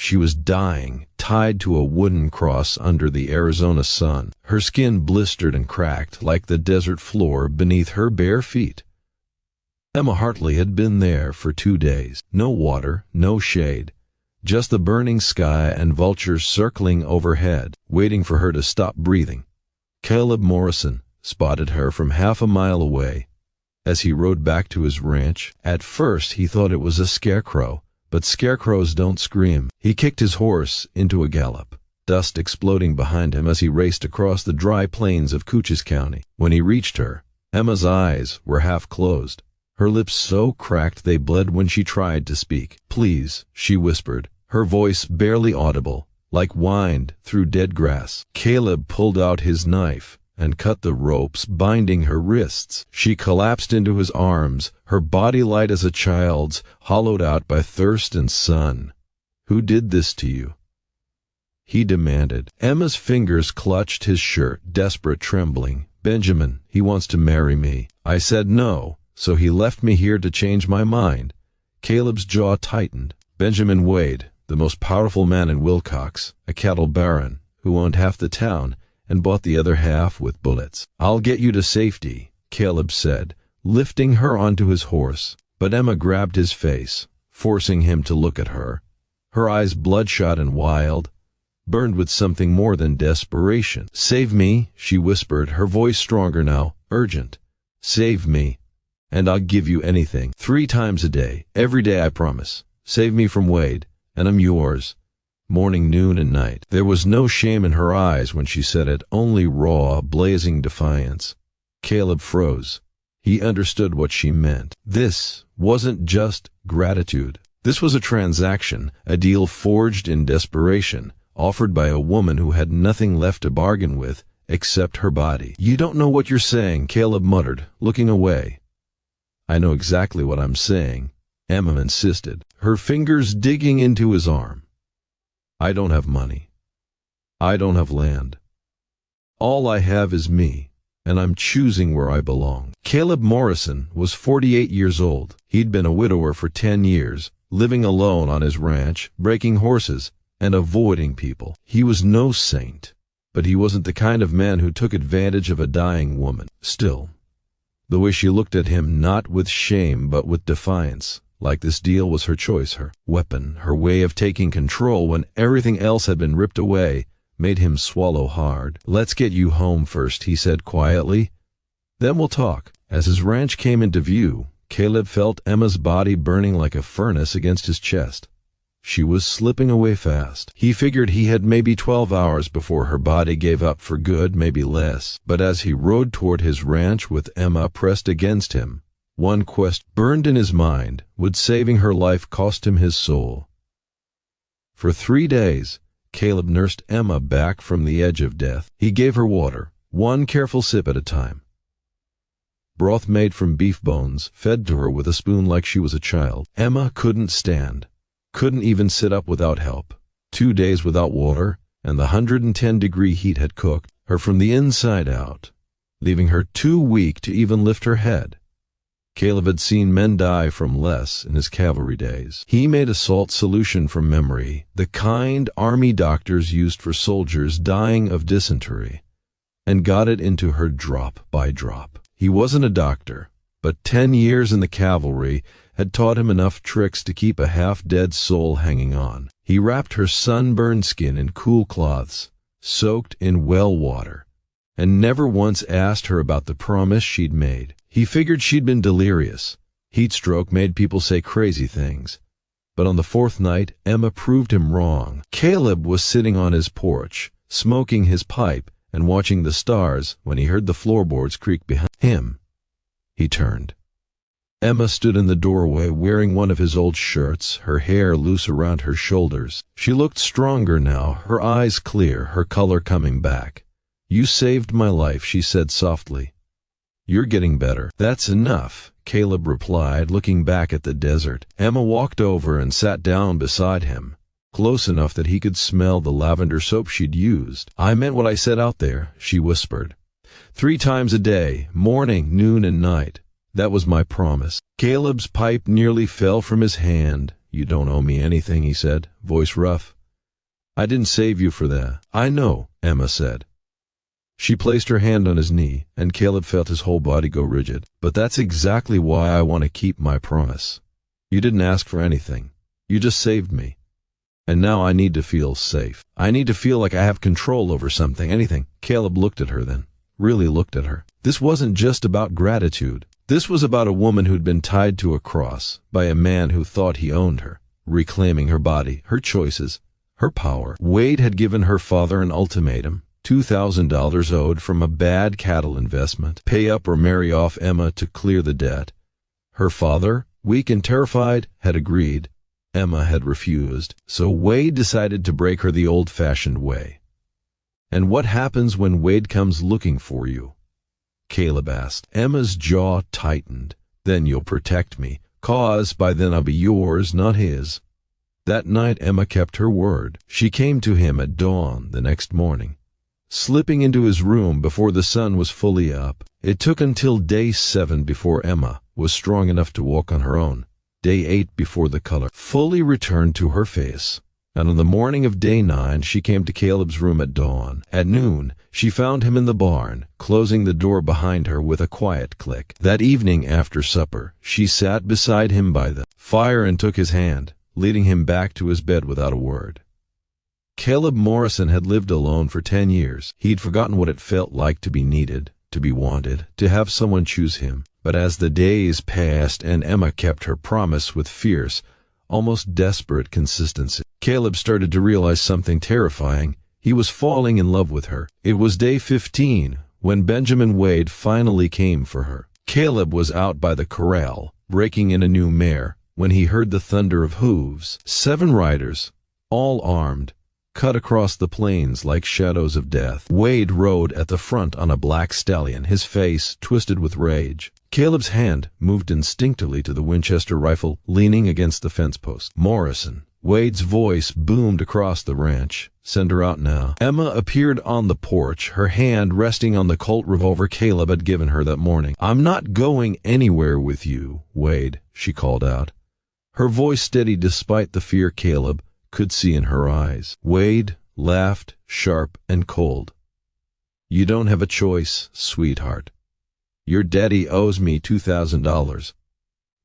She was dying, tied to a wooden cross under the Arizona sun. Her skin blistered and cracked like the desert floor beneath her bare feet. Emma Hartley had been there for 2 days. No water, no shade. Just the burning sky and vultures circling overhead, waiting for her to stop breathing. Caleb Morrison spotted her from half a mile away as he rode back to his ranch. At first he thought it was a scarecrow, but scarecrows don't scream. He kicked his horse into a gallop, dust exploding behind him as he raced across the dry plains of Cochise County. When he reached her, Emma's eyes were half closed, her lips so cracked they bled when she tried to speak. "Please," she whispered, her voice barely audible, like wind through dead grass. Caleb pulled out his knife and cut the ropes binding her wrists. She collapsed into his arms, her body light as a child's, hollowed out by thirst and sun. "Who did this to you?" he demanded. Emma's fingers clutched his shirt, desperate, trembling. "Benjamin, he wants to marry me. I said no, so he left me here to change my mind." Caleb's jaw tightened. Benjamin Wade, the most powerful man in Wilcox, a cattle baron who owned half the town and bought the other half with bullets. "I'll get you to safety," Caleb said, lifting her onto his horse. But Emma grabbed his face, forcing him to look at her. Her eyes, bloodshot and wild, burned with something more than desperation. "Save me," she whispered, her voice stronger now, urgent. "Save me, and I'll give you anything. 3 times a day, every day, I promise. Save me from Wade, and I'm yours. Morning, noon, and night." There was no shame in her eyes when she said it, only raw, blazing defiance. Caleb froze. He understood what she meant. This wasn't just gratitude. This was a transaction, a deal forged in desperation, offered by a woman who had nothing left to bargain with except her body. "You don't know what you're saying," Caleb muttered, looking away. "I know exactly what I'm saying," Emma insisted, her fingers digging into his arm. "I don't have money. I don't have land. All I have is me, and I'm choosing where I belong." Caleb Morrison was 48 years old. He'd been a widower for 10 years, living alone on his ranch, breaking horses, and avoiding people. He was no saint, but he wasn't the kind of man who took advantage of a dying woman. Still, the way she looked at him, not with shame but with defiance, like this deal was her choice, her weapon, her way of taking control when everything else had been ripped away, made him swallow hard. "Let's get you home first," he said quietly. "Then we'll talk." As his ranch came into view, Caleb felt Emma's body burning like a furnace against his chest. She was slipping away fast. He figured he had maybe 12 hours before her body gave up for good, maybe less. But as he rode toward his ranch with Emma pressed against him, one quest burned in his mind. Would saving her life cost him his soul? For 3 days, Caleb nursed Emma back from the edge of death. He gave her water, one careful sip at a time. Broth made from beef bones, fed to her with a spoon like she was a child. Emma couldn't stand, couldn't even sit up without help. 2 days without water, and the 110-degree heat had cooked her from the inside out, leaving her too weak to even lift her head. Caleb had seen men die from less in his cavalry days. He made a salt solution from memory, the kind army doctors used for soldiers dying of dysentery, and got it into her drop by drop. He wasn't a doctor, but 10 years in the cavalry had taught him enough tricks to keep a half-dead soul hanging on. He wrapped her sunburned skin in cool cloths, soaked in well water, and never once asked her about the promise she'd made. He figured she'd been delirious. Heat stroke made people say crazy things. But on the 4th night, Emma proved him wrong. Caleb was sitting on his porch, smoking his pipe and watching the stars when he heard the floorboards creak behind him. He turned. Emma stood in the doorway wearing one of his old shirts, her hair loose around her shoulders. She looked stronger now, her eyes clear, her color coming back. "You saved my life," she said softly. "You're getting better." "That's enough," Caleb replied, looking back at the desert. Emma walked over and sat down beside him, close enough that he could smell the lavender soap she'd used. "I meant what I said out there," she whispered. 3 times a day, morning, noon, and night. That was my promise. Caleb's pipe nearly fell from his hand. "You don't owe me anything," he said, voice rough. I didn't save you for that. I know, Emma said. She placed her hand on his knee, and Caleb felt his whole body go rigid. But that's exactly why I want to keep my promise. You didn't ask for anything. You just saved me. And now I need to feel safe. I need to feel like I have control over something, anything. Caleb looked at her then, really looked at her. This wasn't just about gratitude. This was about a woman who'd been tied to a cross by a man who thought he owned her, reclaiming her body, her choices, her power. Wade had given her father an ultimatum. $2,000 owed from a bad cattle investment. Pay up or marry off Emma to clear the debt. Her father, weak and terrified, had agreed. Emma had refused. So Wade decided to break her the old-fashioned way. And what happens when Wade comes looking for you? Caleb asked. Emma's jaw tightened. Then you'll protect me, 'cause by then I'll be yours, not his. That night Emma kept her word. She came to him at dawn the next morning, slipping into his room before the sun was fully up. It took until day 7 before Emma was strong enough to walk on her own, day 8 before the color fully returned to her face. And on the morning of day 9 she came to Caleb's room at dawn. At noon she found him in the barn, closing the door behind her with a quiet click. That evening after supper she sat beside him by the fire and took his hand, leading him back to his bed without a word. Caleb Morrison had lived alone for 10 years. He'd forgotten what it felt like to be needed, to be wanted, to have someone choose him. But as the days passed and Emma kept her promise with fierce, almost desperate consistency, Caleb started to realize something terrifying. He was falling in love with her. It was day 15 when Benjamin Wade finally came for her. Caleb was out by the corral, breaking in a new mare, when he heard the thunder of hooves. 7 riders, all armed, cut across the plains like shadows of death. Wade rode at the front on a black stallion, his face twisted with rage. Caleb's hand moved instinctively to the Winchester rifle leaning against the fence post. Morrison. Wade's voice boomed across the ranch. Send her out now. Emma appeared on the porch, her hand resting on the Colt revolver Caleb had given her that morning. I'm not going anywhere with you, Wade, she called out, her voice steady despite the fear Caleb could see in her eyes. Wade laughed, sharp and cold. You don't have a choice, sweetheart. Your daddy owes me $2,000.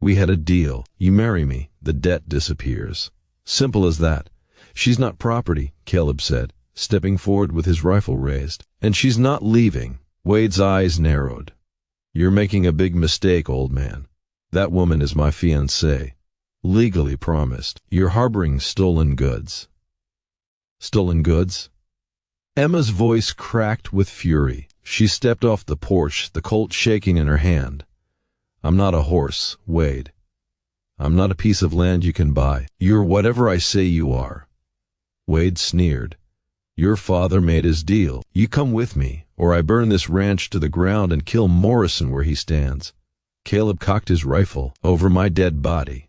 We had a deal. You marry me, the debt disappears. Simple as that. She's not property, Caleb said, stepping forward with his rifle raised. And she's not leaving. Wade's eyes narrowed. You're making a big mistake, old man. That woman is my fiancée. Legally promised. You're harboring stolen goods. Stolen goods? Emma's voice cracked with fury. She stepped off the porch, the Colt shaking in her hand. I'm not a horse, Wade. I'm not a piece of land you can buy. You're whatever I say you are. Wade sneered. Your father made his deal. You come with me, or I burn this ranch to the ground and kill Morrison where he stands. Caleb cocked his rifle over my dead body.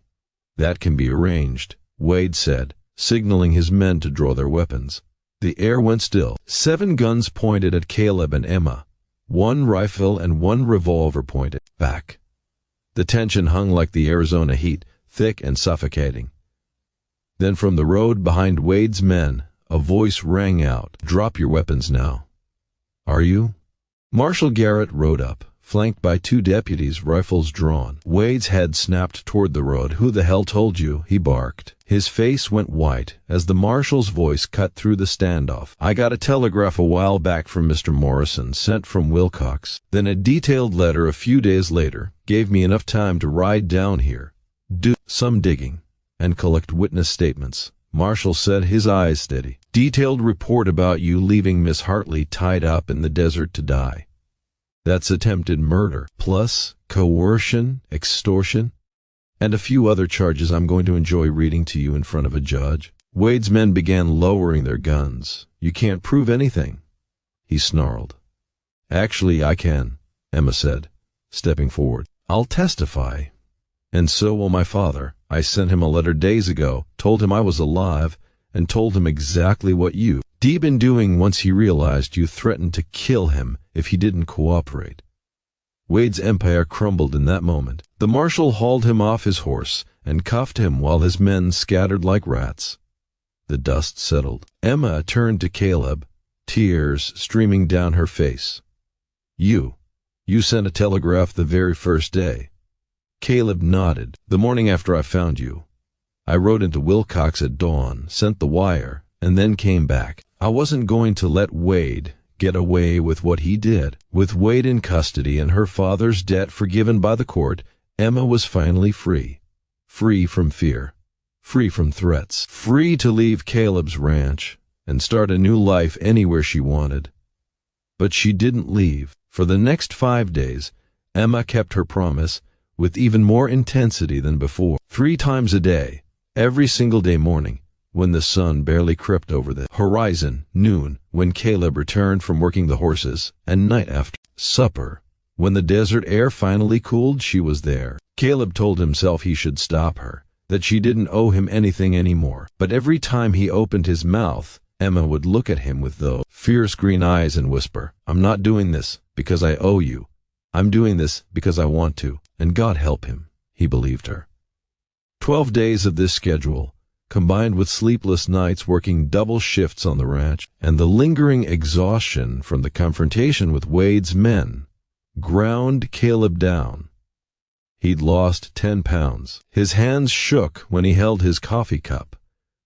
That can be arranged, Wade said, signaling his men to draw their weapons. The air went still. 7 guns pointed at Caleb and Emma. 1 rifle and 1 revolver pointed back. The tension hung like the Arizona heat, thick and suffocating. Then from the road behind Wade's men, a voice rang out. Drop your weapons now. Are you? Marshal Garrett rode up, flanked by 2 deputies, rifles drawn. Wade's head snapped toward the road. Who the hell told you? He barked. His face went white as the marshal's voice cut through the standoff. I got a telegraph a while back from Mr. Morrison, sent from Wilcox. Then a detailed letter a few days later gave me enough time to ride down here, do some digging, and collect witness statements. Marshall said, his eyes steady. Detailed report about you leaving Miss Hartley tied up in the desert to die. That's attempted murder, plus coercion, extortion, and a few other charges I'm going to enjoy reading to you in front of a judge. Wade's men began lowering their guns. You can't prove anything, he snarled. Actually, I can, Emma said, stepping forward. I'll testify. And so will my father. I sent him a letter days ago, told him I was alive, and told him exactly what you'd been doing once he realized you threatened to kill him if he didn't cooperate. Wade's empire crumbled in that moment. The marshal hauled him off his horse and cuffed him while his men scattered like rats. The dust settled. Emma turned to Caleb, tears streaming down her face. You sent a telegraph the very first day." Caleb nodded. "The morning after I found you. I rode into Wilcox at dawn, sent the wire, and then came back. I wasn't going to let Wade get away with what he did." With Wade in custody and her father's debt forgiven by the court, Emma was finally free. Free from fear. Free from threats. Free to leave Caleb's ranch and start a new life anywhere she wanted. But she didn't leave. For the next 5 days, Emma kept her promise with even more intensity than before. 3 times a day, every single day morning, when the sun barely crept over the horizon, noon, when Caleb returned from working the horses, and night after supper, when the desert air finally cooled, she was there. Caleb told himself he should stop her, that she didn't owe him anything anymore. But every time he opened his mouth, Emma would look at him with those fierce green eyes and whisper, "I'm not doing this because I owe you. I'm doing this because I want to, and God help him." He believed her. 12 days of this schedule, combined with sleepless nights working double shifts on the ranch, and the lingering exhaustion from the confrontation with Wade's men, ground Caleb down. He'd lost 10 pounds. His hands shook when he held his coffee cup,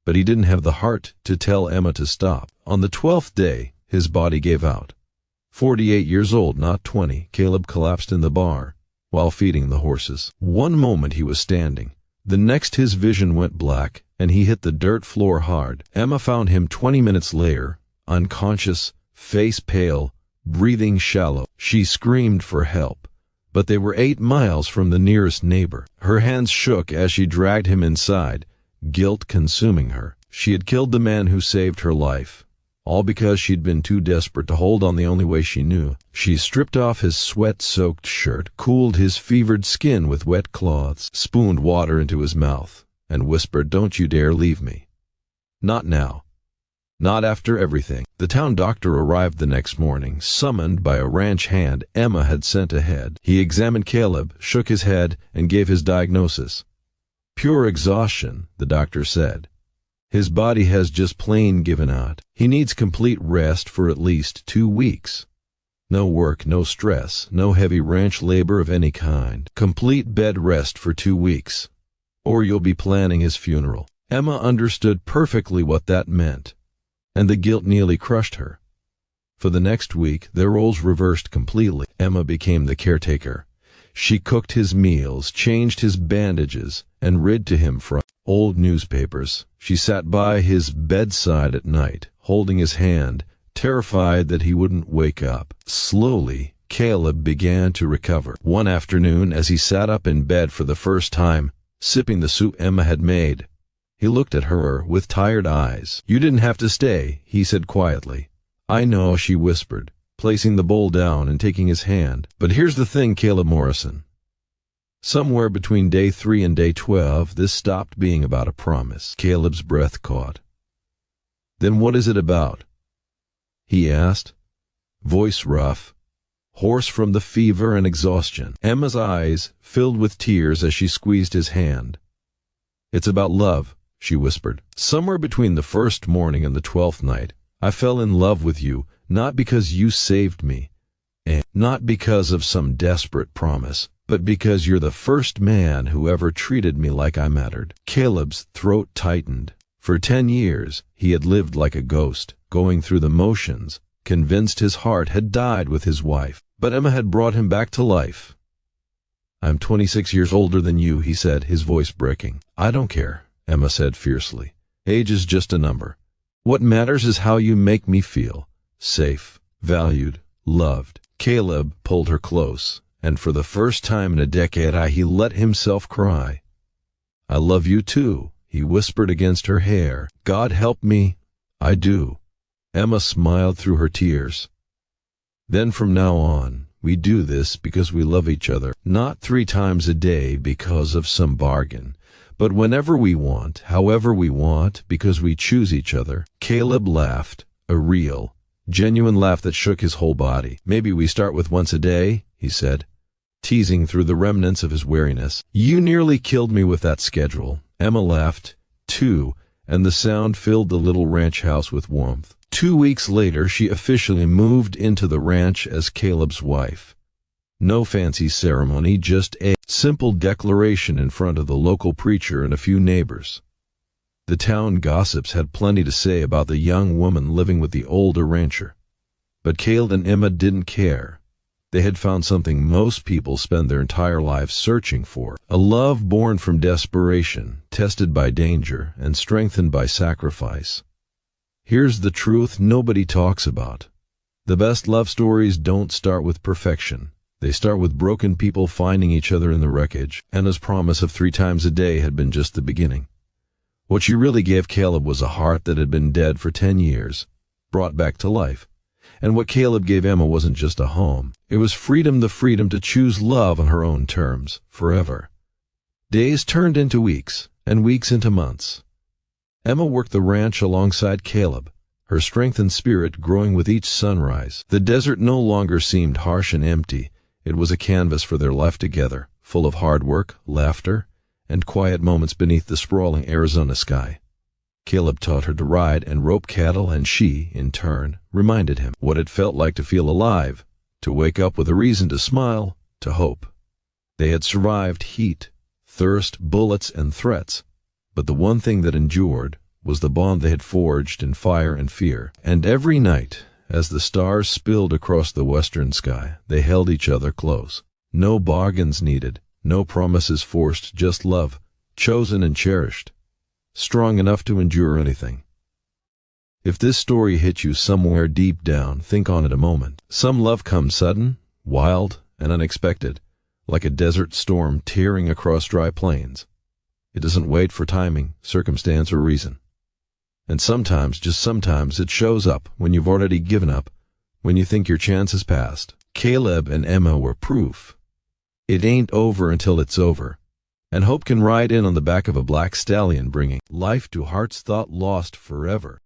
but he didn't have the heart to tell Emma to stop. On the 12th day, his body gave out. 48 years old, not 20, Caleb collapsed in the bar while feeding the horses. One moment he was standing. The next his vision went black, and he hit the dirt floor hard. Emma found him 20 minutes later, unconscious, face pale, breathing shallow. She screamed for help, but they were 8 miles from the nearest neighbor. Her hands shook as she dragged him inside, guilt consuming her. She had killed the man who saved her life, all because she'd been too desperate to hold on the only way she knew. She stripped off his sweat-soaked shirt, cooled his fevered skin with wet cloths, spooned water into his mouth, and whispered, "Don't you dare leave me. Not now. Not after everything." The town doctor arrived the next morning, summoned by a ranch hand Emma had sent ahead. He examined Caleb, shook his head, and gave his diagnosis. "Pure exhaustion," the doctor said. "His body has just plain given out. He needs complete rest for at least 2 weeks. No work, no stress, no heavy ranch labor of any kind. Complete bed rest for 2 weeks. Or you'll be planning his funeral." Emma understood perfectly what that meant, and the guilt nearly crushed her. For the next week, their roles reversed completely. Emma became the caretaker. She cooked his meals, changed his bandages, and read to him from old newspapers. She sat by his bedside at night, holding his hand, terrified that he wouldn't wake up. Slowly, Caleb began to recover. One afternoon, as he sat up in bed for the first time, sipping the soup Emma had made, he looked at her with tired eyes. "You didn't have to stay," he said quietly. "I know," she whispered, placing the bowl down and taking his hand. "But here's the thing, Caleb Morrison. Somewhere between day 3 and day 12, this stopped being about a promise." Caleb's breath caught. "Then what is it about?" he asked, voice rough, hoarse from the fever and exhaustion. Emma's eyes filled with tears as she squeezed his hand. "It's about love," she whispered. "Somewhere between the first morning and the 12th night, I fell in love with you, not because you saved me, and not because of some desperate promise, but because you're the first man who ever treated me like I mattered." Caleb's throat tightened. For 10 years, he had lived like a ghost, going through the motions, convinced his heart had died with his wife. But Emma had brought him back to life. "I'm 26 years older than you," he said, his voice breaking. "I don't care," Emma said fiercely. "Age is just a number. What matters is how you make me feel. Safe, valued, loved." Caleb pulled her close, and for the first time in a decade he let himself cry. "I love you too," he whispered against her hair. "God help me, I do." Emma smiled through her tears. "Then from now on, we do this because we love each other, not 3 times a day because of some bargain, but whenever we want, however we want, because we choose each other." Caleb laughed, a real, genuine laugh that shook his whole body. "Maybe we start with once a day," he said, teasing through the remnants of his weariness. "You nearly killed me with that schedule." Emma laughed, too, and the sound filled the little ranch house with warmth. 2 weeks later, she officially moved into the ranch as Caleb's wife. No fancy ceremony, just a simple declaration in front of the local preacher and a few neighbors. The town gossips had plenty to say about the young woman living with the older rancher. But Caleb and Emma didn't care. They had found something most people spend their entire lives searching for, a love born from desperation, tested by danger, and strengthened by sacrifice. Here's the truth nobody talks about. The best love stories don't start with perfection. They start with broken people finding each other in the wreckage. Anna's promise of 3 times a day had been just the beginning. What she really gave Caleb was a heart that had been dead for 10 years, brought back to life. And what Caleb gave Emma wasn't just a home. It was freedom, the freedom to choose love on her own terms, forever. Days turned into weeks, and weeks into months. Emma worked the ranch alongside Caleb, her strength and spirit growing with each sunrise. The desert no longer seemed harsh and empty. It was a canvas for their life together, full of hard work, laughter, and quiet moments beneath the sprawling Arizona sky. Caleb taught her to ride and rope cattle, and she, in turn, reminded him what it felt like to feel alive, to wake up with a reason to smile, to hope. They had survived heat, thirst, bullets, and threats, but the one thing that endured was the bond they had forged in fire and fear. And every night, as the stars spilled across the western sky, they held each other close. No bargains needed, no promises forced, just love, chosen and cherished, strong enough to endure anything. If this story hit you somewhere deep down, think on it a moment. Some love comes sudden, wild, and unexpected, like a desert storm tearing across dry plains. It doesn't wait for timing, circumstance, or reason. And sometimes, just sometimes, it shows up when you've already given up, when you think your chance has passed. Caleb and Emma were proof. It ain't over until it's over. And hope can ride in on the back of a black stallion, bringing life to hearts thought lost forever.